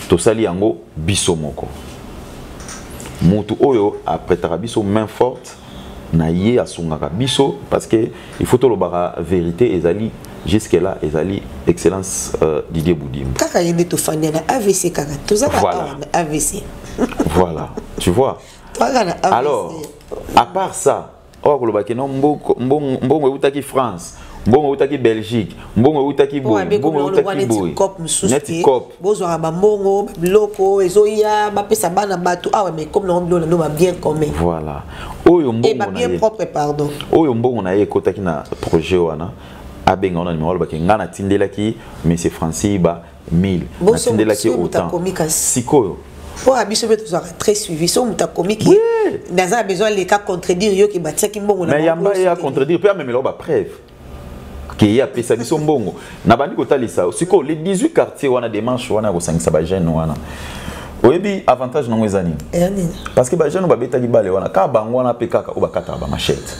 To sali ango biso moko. Mutu oyo après biso main forte na yé asungaka biso parce que il faut to lo bara vérité ezali jusque là ezali excellence Didier Boudim. Kaka yende to fanya na AVC kaka. Tozaka AVC. Voilà, tu vois. Alors, à part ça, mbongo utaki France, mbongo utaki Belgique, mbongo utaki Boy, mbongo utaki Boy. Neti cop. Bozo ba mbongo loko ezoya ba pesa bana batu ah mais comme non no ba bien commun. Voilà. Oyo mbongo et ba bien propre pardon. Oyo mbongo na ye kotaki na projet wana abenga ona numéro ba kenga na tindelaki monsieur Francis ba 1000. Na tindelaki autant. Sikoyo. Pour abisso très suivi so muta comique dans un besoin les cas contredire yo ki batia ki mbongo na mais yamba ya contredire peut même ba preuve qui a pesa biso mbongo na bandi ko talisa siko les 18 quartiers wana démarche wana ko sangisa ba jeune wana oyebi avantage na ngwezani parce que ba jeune ba beta ki bale wana ka bango wana pe kaka o ba kata ba machette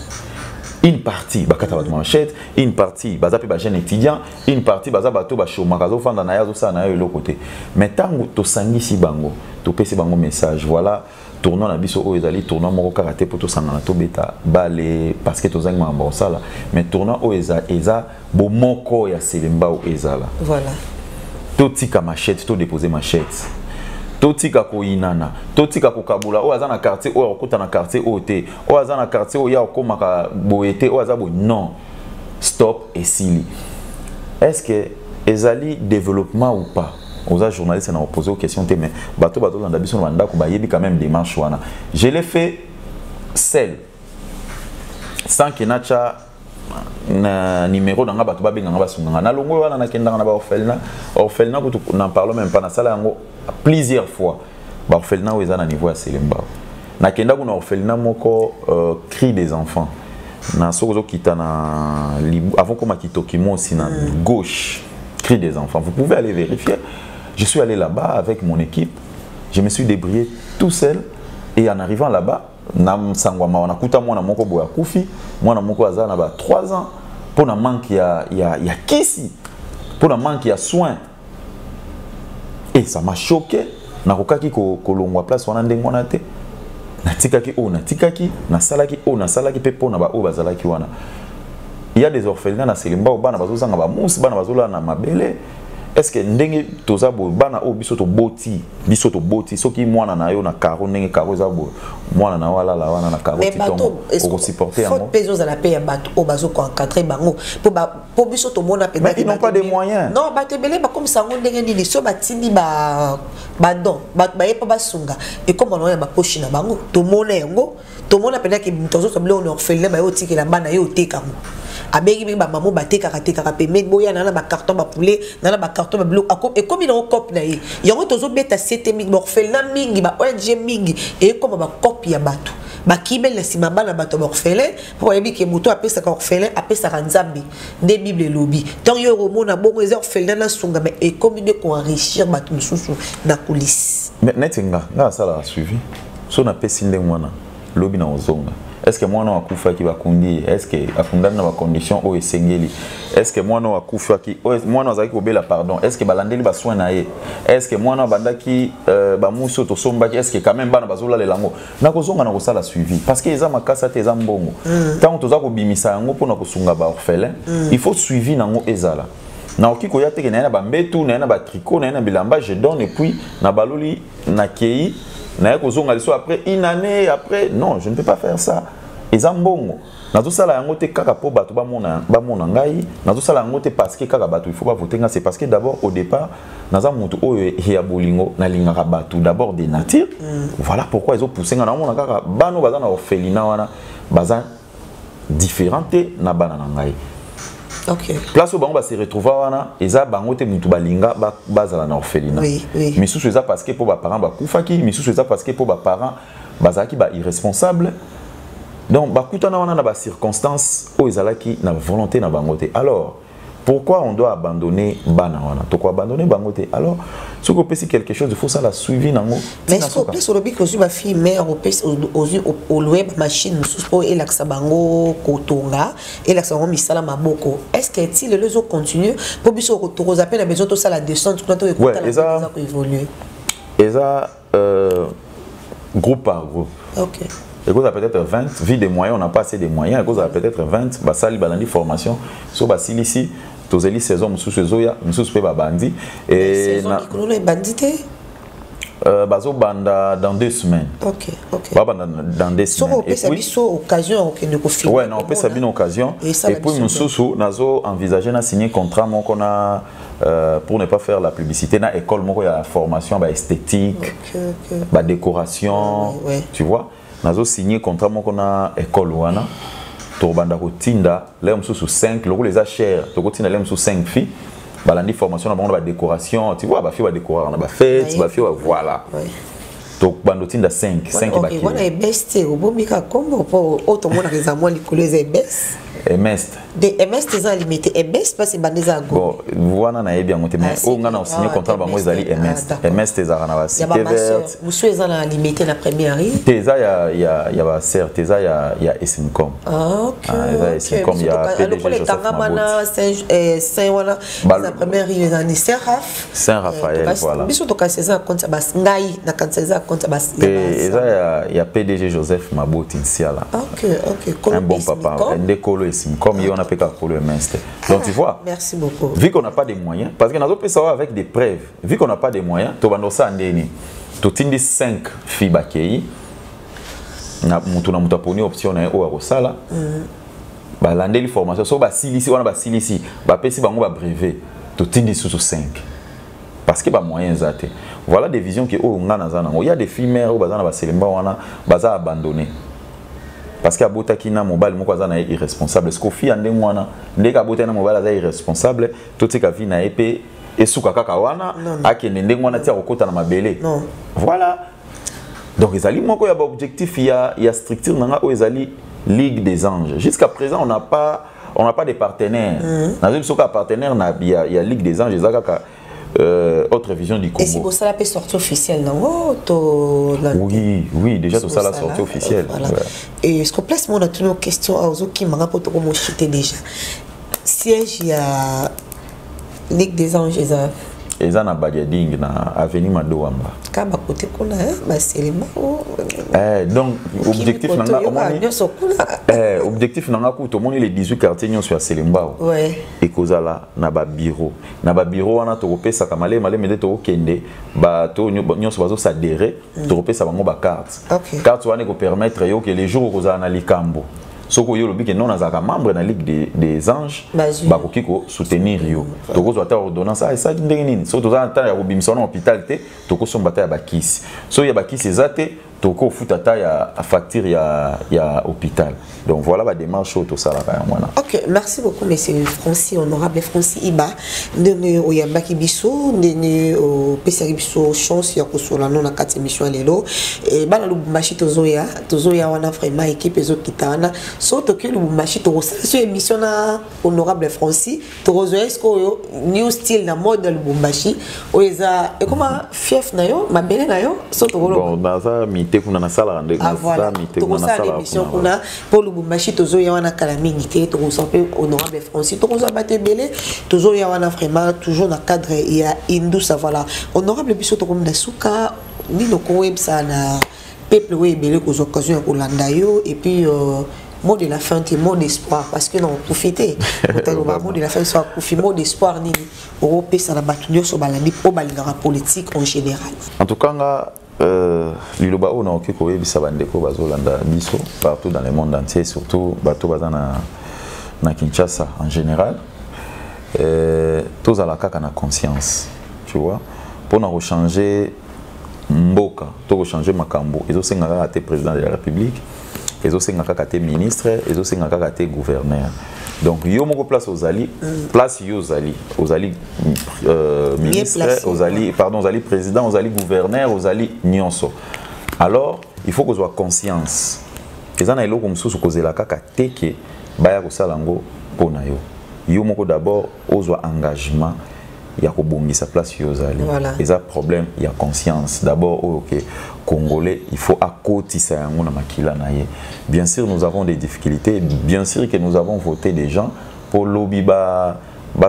une partie bakata ba machette une partie baza pe ba jeune étudiant une partie baza bato ba chômage zo fanda na ya zo sa na yo côté mais tango to sangisi bango to pesi bango message voilà tournoi na biso o ezali tournoi moko karaté pour to sangana to beta balé parce que to zangi mamba sala mais tournoi o eza bo moko ya Selemba o ezala voilà to tika machette to déposer machette totika ko inana totika ko kabula o aza na quartier o okuta na quartier o te o aza na quartier o ya okomaka boyete o aza bo non stop et sili. Est-ce que ezali développement ou pas? Aux journalistes on a posé aux questions mais bateau dans d'habitude on a quand même démarche wana. Je l'ai fait seul sans que nacha na numéro dans bateau babenga basunga na longo wana na kenda na ba orphelinat ko n'en parlons même pas na sala yango plusieurs fois ba orphelinat eza na niveau ya Selemba na kenda ko na orphelinat moko cri des enfants na sokozo kita na avant comme kitoki mo aussi na gauche cri des enfants. Vous pouvez aller vérifier. Je suis allé là-bas avec mon équipe. Je me suis débrouillé tout seul et en arrivant là-bas nam sangwama on a kuta mwana moko boya kufi mwana moko azana ba 3 ans pour na manque ya kisi pour na manque ya soins et ça m'a choqué na kokaki ko longwa place wana ndenge wana te na tikaki na salaki pe pona ba o bazalaki wana. Il y a des orphelinats na Selemba o bana bazozanga ba musi bana bazola na mabele. Est-ce que ndenge toza bo bana o biso to boti soki mwana na yo na karo ndenge karo za bo mwana na wala la wana na karo titongo o supporter yango faut pesos à la paix bato o bazo ko encadrer bango pour biso to mona pe mais ils n'ont pas de moyens. Non bato belé ba comme sango ndenge nini so batindi ba don ba yepa basunga et comme on a ba poche na bango to mona yango to mona pe na ki tozo so blé on orphelin ba yo tikela bana yo tekango abeki ba maman bateka pe mais boya na ba carton ba poulet na ba carton ba bleu et comme il a un cop na yi yango tozo beta sete mingi orphelin mingi ba ONG mingi et comme ba copie ya bato ba kibel na sima bana bato ba orphelin pour yebi ke moto apesa ka orphelin apesa ranzambi de bible lobby tant yo romona bongo les orphelins na sunga mais et comme de ko enrichir bato mususu na coulisse mais netinga nga sala suivi so na pesi ndenge mwana lobby na ozonga. Est-ce que moi non akufa ki bakundi? Est-ce que akundana na condition o esengeli? Est-ce que moi non akufa ki moi non azaki obela pardon? Est-ce que balandeli ba soin na ye? Est-ce que moi non bandaki ba muso to sombaki? Est-ce que quand même bana bazola le lango? Na kozonga na kosala suivi parce que eza makasa te eza mbongo. Tant toza ko bimisa yango pona kosunga ba orphelin, il faut suivi nango ezala. Na okiko ya teke na ba mbetu na ba tricot na bilamba je donne et puis na baloli na kei na kozonga liso après une année après non je ne peux pas faire ça ezambongo nazo sala yango te kaka po bato ba mona ngai nazo sala yango te parce que kaka bato il faut pas voter nga c'est parce que d'abord au départ naza mutu oyo ya bolingo na lingaka bato d'abord des nature voilà pourquoi ils ont poussé nga na mona kaka bano baza na orphelinat wana baza différente na bana na ngai. OK. Place où bango ba se retrouver wana eza bango te mutu balinga bazala na orphelinat. Oui, oui. Mais sous ça parce que pour ba parents ba kufaki, mais sous ça parce que pour ba parents bazaki ba irresponsable. Donc ba kutana wana na ba circonstances où ezalaki na volonté na bango te. Alors pourquoi on doit abandonner bana wana? Pourquoi abandonner bango te? Alors ce qu'on peut si quelque chose il faut ça la suivi nango. Mais est-ce qu'on peut sur le bic aussi ba fille mère au web machine sous et l'axa bango kotonga et l'axa bango misala maboko. Est-ce que si les autres continuent pour biso retour à peine a besoin de ça la descente quand on écoute la ça évoluer. Et ça groupe par groupe. OK. Et cause à peut-être 20, vu des moyens, on n'a pas assez de moyens, et cause à peut-être 20, bah ça balandi formation, so bah si ici, tous les saisons sous ce zoya, sous ce bandi et saison qui connaît bandité. Bazo banda dans 2 semaines. OK, OK. Bah dans 2 semaines. Et puis ça occasion que nous confie. Ouais, non, on peut s'abiner occasion. Et puis nous nazo envisager na signer contrat mon qu'on a pour ne pas faire la publicité na école mon il y a formation bah esthétique, bah décoration, tu vois. Nazo signé contrat mon qu'on a école wana to banda ko tinda là sous 5 le les a cher to ko tinda là sous 5 filles balandi formation na ba décoration tu vois ba fille va décorer na ba fête ba fille voilà to bando tinda 5 ba qui voilà est best au bomika comme pour autre monde les amours les couleurs est best MS des MS des limité MS parce que bandeza go bon voilà na bien monté mais on a signé contrat bango ezali MS teza na ba cité verte monsieur ezala limité la première rue teza ya ba ser teza ya SMCOM OK SMCOM ya PDG Joseph Maboti Saint voilà la première rue dans Saint-Raphaël voilà biso to kaseza compte bas ngai na kanza compte bas ya PDG Joseph Maboti nsiala OK un bon papa ndekolo comme il y en a pété pour le ministère. Donc tu vois, merci beaucoup. Vu qu'on n'a pas de moyens, parce que nous avons pu savoir avec des preuves, vu qu'on n'a pas de moyens, tu vas nous ça andeni. totindi 5 filles bakei na mutu na mutu aponi option na o akosala balandeli formation so basilisi wana basilisi bapesi bango ba brevet totindi sous 5 parce que ba moyens zate voilà des visions que o ngana zana il y a des filles mères o bazana baselemba wana baza abandonné parce que abota kina mobile moko azana irresponsable est-ce que fille ande mwana ndeka abota na mobile aza irresponsable toti ka vie na epé esuka kaka wana akende ndenge mwana tia kokota na mabele voilà donc ezali moko ya ba objectif ya structure nanga o ezali Ligue des Anges. Jusqu'à présent, on n'a pas de partenaires. Dans une sorte de partenaire, il y a Ligue des Anges, autre vision du Congo. Et si vous avez la sortie officielle, non? Oui, déjà tout ça la sortie officielle. Voilà. Et est-ce qu'on place mon autre question à Ozo qui m'a rapporté comme chité déjà. Siège il y a Ligue des Anges et ça na bagading na avenue Madouamba. Kaba côté kuna ba selema. Donc objectif nanga objectif nanga ko to moni les 18 quartiers nyon sur Selemba. Ouais. Et kozala na ba bureau. Na ba bureau wana to kopesa kamale male mede to okende ba to nyon so bazo s'adhérer to kopesa bango ba carte. Carte wana ko permettre yo que les jours kozala na likambo. Soko yo lobi que non azaka membre na Ligue des Anges ba kokiko soutenir yo to ko zota ordonnance ça ndenge nini so to za ntana ya kobimisa na hôpital te to ko somba ta ya bakisi so ya bakisi ezate to ko futata ya facture ya hôpital donc voilà ba démarche to sala ba mwana. OK, merci beaucoup monsieur Francis, honorable Francis Iba ndenge oyambaki biso ndenge o pesa biso chance ya kosola non na kati émission lelo et bana Lubumbashi tozoya wana vraiment équipe ezokitana so to ke Lubumbashi to so émission na honorable Francis to rozoya esko new style na mode Lubumbashi oeza et comment fief na yo mabele na yo so to bon baza mité kuna na sala ndenge ça mité kuna na sala émission kuna pour Lubumbashi tozoya wana kala mingi te to rozoya honorable Francis to rozoya batebele tozoya wana vraiment toujours dans cadre il y a Indousa voilà honorable biso to comme suka ni no ko websa na peuple oui belé aux occasions au landayo et puis mot de la fin c'est mot d'espoir parce que non profiter mot de la fin soit profiter mot d'espoir ni européen ça la batuyo so balandi po balingara politique en général en tout cas liloba ona okiko yebisa bandeko bazolanda biso partout dans le monde entier surtout bato bazana na Kinshasa en général tous à la kaka na conscience tu vois pour nous changer mboka to changer makambo ezo senga kaka président de la République ezo senga kaka ministre ezo senga kaka gouverneur donc yo moko place ozali place yo ozali ministre ozali pardon ozali président ozali gouverneur ozali nyonso alors il faut que soit conscience ezana eloko mususu kozela kaka teke baya kosala ngo pona yo moko d'abord ozwa engagement il y a kobongisa place yozali eza problème il y a conscience d'abord OK congolais il faut akotisa yango na makila na ye bien sûr nous avons des difficultés bien sûr que nous avons voté des gens pour lobby ba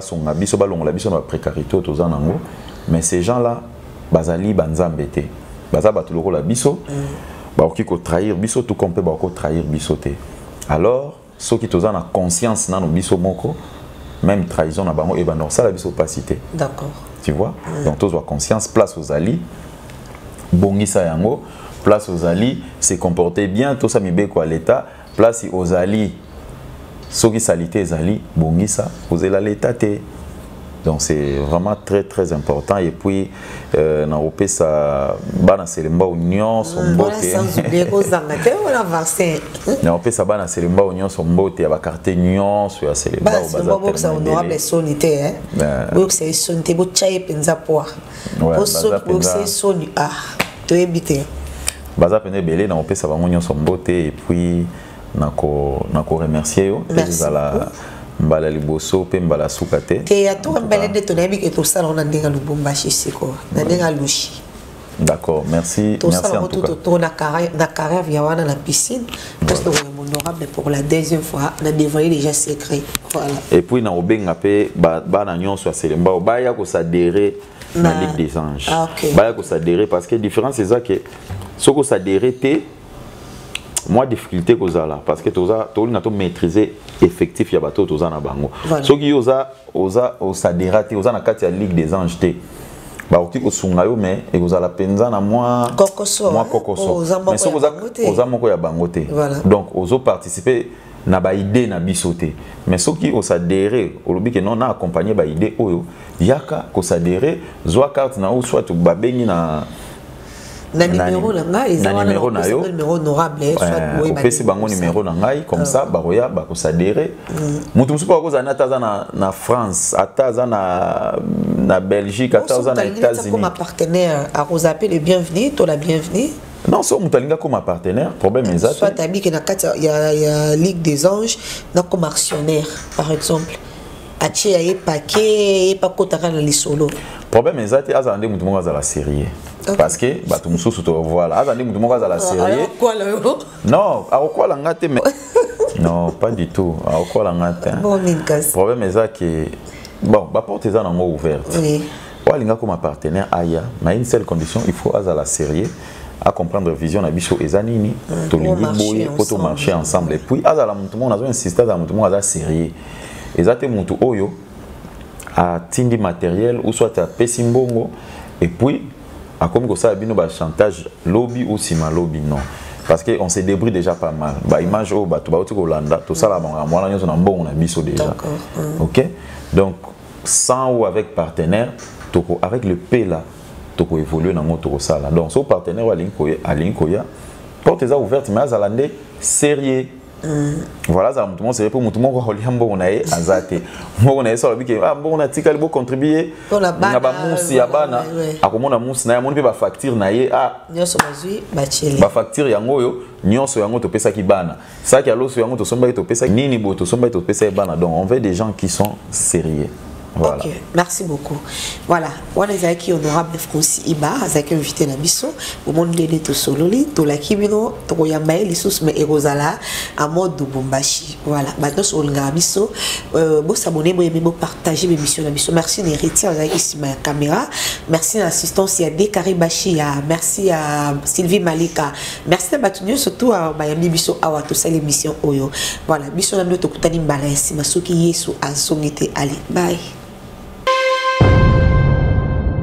songa biso ba longola biso na précarité tozanango mais ces gens là bazali banzambete baza batuloko la biso ba okiko trahir biso tout comme peut ba ko trahir biso te alors ceux qui tozana conscience na no biso moko même trahison na bango et ben non ça la biso opacité d'accord tu vois donc tous avoir conscience place aux alliés bongisa yango place aux alliés se comporter bien tout ça mibe quoi l'état place aux alliés ceux qui salité les alliés bongisa poser la l'état te donc c'est vraiment très très important et puis na opé ça bana selemba union son mbote sans oublier aux angate on avancé na opé ça bana selemba union son mbote ya ba carte union sur ya selemba au bazar bah ça honorable sonité hein oui c'est sonité bo chaye penza poa bo c'est soni ah to ebité baza pene belé na opé ça ba union son mbote et puis nako remercier yo ezala mbala liboso pe mbala sukate te ya to mbala de tonabi ke to sala on ndinga Lubumbashi siko na ndinga lushi d'accord merci merci en tout cas to na carrière via wana la piscine parce que honorable pour la deuxième fois on a dévoilé déjà secret voilà et puis na obenga pe ba na nyonso selemba ba ya ko s'adhérer na Ligue des Anges ba ya ko s'adhérer parce que différence c'est ça que soko s'adhérer te moi difficulté kozala parce que toza to na to maîtriser effectif ya bato toza na bango soki oza s'adhérer oza na kati ya Ligue des Anges te ba oki ko sunga yo mais et kozala penza na moi kokoso mais so oza moko ya bangote donc ozo participer na ba idée na bisoté mais soki o s'adhérer au lobby que non na accompagner ba idée oyo yaka ko s'adhérer zwa carte na ou soit ba bengi na numéro na ngai numéro na yo numéro honorable soit boy ba pesi bango numéro na ngai comme ça ba roya ba ko s'adhérer mutu musu pa ko za na taza na France ataza na Belgique ataza na États-Unis comme partenaire à vous appeler le bienvenu to la bienvenue. Non, so mutalinga comme partenaire, problème est ça. Soit tabi que il y a Ligue des Anges, donc comme actionnaire par exemple. Achi ya paquet et pas kotaka na lisolo. Problème est ça, azande mutu mo za la série. Parce que batu mususu to voilà, azande mutu mo za la série. Non, a quoi la ngate mais non, pas du tout. A quoi la ngate. Bon minkas. Problème est ça que bon, ba porte ça en ouverte. Oui. Walinga comme partenaire aya, mais une seule condition, il faut à la série. À comprendre vision na biso ezanini to lingi boye poto marcher ensemble et puis azala mutu mo nazo insister azala mutu mo aza sérieux ezate mutu oyo a tindi matériel ou soit a pesi mbongo et puis a comme ko ça bino ba chantage lobby ou sima lobby non parce que on se débrouille déjà pas mal ba image o ba to ba ko landa to sala ba mwana nyoso na mbongo na biso déjà OK donc sans ou avec partenaire toko avec le P là toko évoluer dans notre sala donc son partenaire à Linkoya porte ça ouverte mais azalande sérieux voilà ça tout le monde c'est pour tout le monde ko liambo na ye azate mo na eso biki ah bon na tika libo contribuer na ba musi ya bana akomona musi na ya moni pe ba facture na ye ah nyoso bazui ba chele ba facture yango yo nyonso yango to pesa ki bana ça ki aloso yango to somba to pesa nini bo to somba to pesa bana donc on veut des gens qui sont sérieux. Voilà. Ok, merci beaucoup. Voilà, on est avec honorable Francis Iba, avec invité na biso, au monde de tout sololi, tout la kibino, tout yambaye les sous mais erosala à mode de Bombashi. Voilà, maintenant sur le gabiso, vous s'abonner, vous partager l'émission na biso. Merci d'héritier avec ici ma caméra. Merci à l'assistance à Dekaribashi, merci à Sylvie Malika. Merci à Batunio surtout à Bayami biso awa tout ça l'émission Oyo. Voilà, biso na biso to kutani mbala si masuki yesu a sonité allez. Bye.